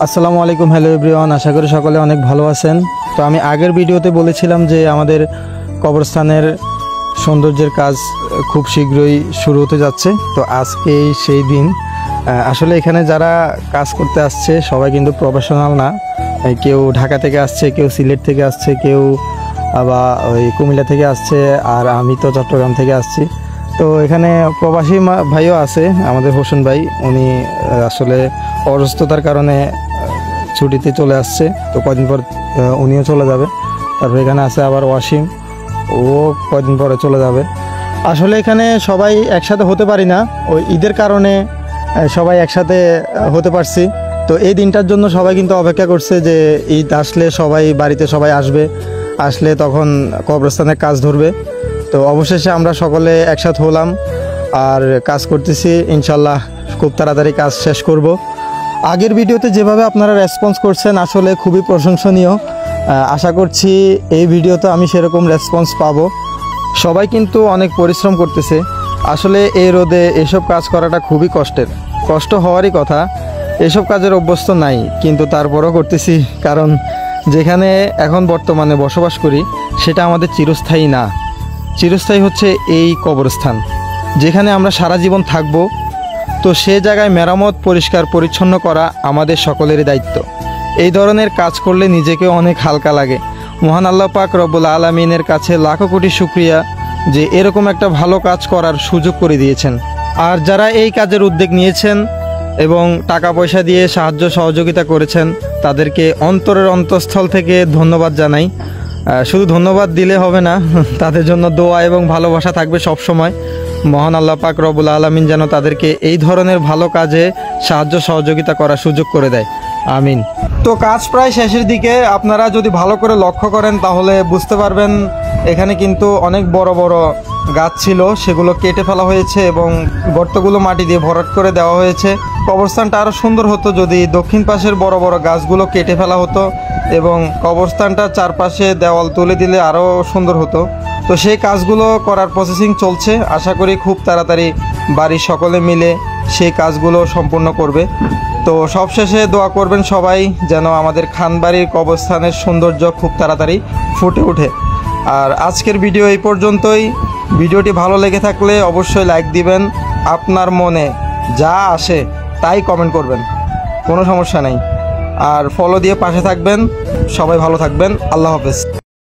আসসালামু আলাইকুম, hello everyone. আশা করি সকলে অনেক ভালো আছেন। তো আমি আগের ভিডিওতে বলেছিলাম যে আমাদের কবরস্থানের সৌন্দর্যের কাজ খুব শীঘ্রই শুরু হতে যাচ্ছে। তো আজকেই সেই দিন। আসলে এখানে যারা কাজ করতে আসছে সবাই কিন্তু প্রফেশনাল না। কেউ ঢাকা থেকে আসছে, কেউ সিলেট থেকে আসছে, কেউ আবার ওই কুমিল্লা থেকে আসছে, আর আমি তো চট্টগ্রাম থেকে আসছি। তো এখানে প্রবাসী ভাইও আছে, আমাদের হোসেন ভাই। উনি আসলে অসুস্থতার কারণে ছুটিতে চলে আসছে। তো কদিন পর উনিও চলে যাবে। তারপর এখানে আছে আবার ওয়াসিম, ও কদিন পরে চলে যাবে। আসলে এখানে সবাই একসাথে হতে পারি না, ওই ঈদের কারণে সবাই একসাথে হতে পারছি। তো এই দিনটার জন্য সবাই কিন্তু অপেক্ষা করছে যে ঈদ আসলে সবাই বাড়িতে সবাই আসলে তখন কবরস্থানের কাজ ধরবে। তো অবশেষে আমরা সকলে একসাথে হলাম আর কাজ করতেছি। ইনশাল্লাহ খুব তাড়াতাড়ি কাজ শেষ করব। আগের ভিডিওতে যেভাবে আপনারা রেসপন্স করছেন আসলে খুবই প্রশংসনীয়। আশা করছি এই ভিডিওতে আমি সেরকম রেসপন্স পাবো। সবাই কিন্তু অনেক পরিশ্রম করতেছে। আসলে এই রোদে এসব কাজ করাটা খুবই কষ্ট হওয়ারই কথা। এসব কাজের অভ্যস্ত নাই, কিন্তু তারপরও করতেছি, কারণ যেখানে এখন বর্তমানে বসবাস করি সেটা আমাদের চিরস্থায়ী না। চিরস্থায়ী হচ্ছে এই কবরস্থান, যেখানে আমরা সারা জীবন থাকব। তো সে জায়গায় মেরামত, পরিষ্কার পরিচ্ছন্ন করা আমাদের সকলেরই দায়িত্ব। এই ধরনের কাজ করলে নিজেকে অনেক হালকা লাগে। মহান আল্লাহ পাক রব্বুল আলামিনের কাছে লাখো কোটি শুকরিয়া যে এরকম একটা ভালো কাজ করার সুযোগ করে দিয়েছেন। আর যারা এই কাজের উদ্যোগ নিয়েছেন এবং টাকা পয়সা দিয়ে সাহায্য সহযোগিতা করেছেন, তাদেরকে অন্তরের অন্তঃস্থল থেকে ধন্যবাদ জানাই। শুধু ধন্যবাদ দিলে হবে না, তাদের জন্য দোয়া এবং ভালোবাসা থাকবে সব সময়। মহান আল্লাহ পাক রব্বুল আলামিন যেন তাদেরকে এই ধরনের ভালো কাজে সাহায্য সহযোগিতা করার সুযোগ করে দেয়, আমিন। তো কাজ প্রায় শেষের দিকে। আপনারা যদি ভালো করে লক্ষ্য করেন তাহলে বুঝতে পারবেন এখানে কিন্তু অনেক বড় বড় গাছ ছিল, সেগুলো কেটে ফেলা হয়েছে এবং গর্তগুলো মাটি দিয়ে ভরাট করে দেওয়া হয়েছে। কবরস্থানটা আরও সুন্দর হতো যদি দক্ষিণ পাশের বড় বড় গাছগুলো কেটে ফেলা হতো এবং কবরস্থানটার চারপাশে দেওয়াল তুলে দিলে আরও সুন্দর হতো। তো সেই কাজগুলো করার প্রসেসিং চলছে। আশা করি খুব তাড়াতাড়ি বাড়ির সকলে মিলে সেই কাজগুলো সম্পূর্ণ করবে। তো সবশেষে দোয়া করবেন সবাই যেন আমাদের খানবাড়ির কবরস্থানের সৌন্দর্য খুব তাড়াতাড়ি ফুটে ওঠে। আর আজকের ভিডিও এই পর্যন্তই। ভিডিওটি ভালো লেগে থাকলে অবশ্যই লাইক দিবেন। আপনার মনে যা আসে তাই কমেন্ট করবেন, কোনো সমস্যা নেই। আর ফলো দিয়ে পাশে থাকবেন। সবাই ভালো থাকবেন। আল্লাহ হাফেজ।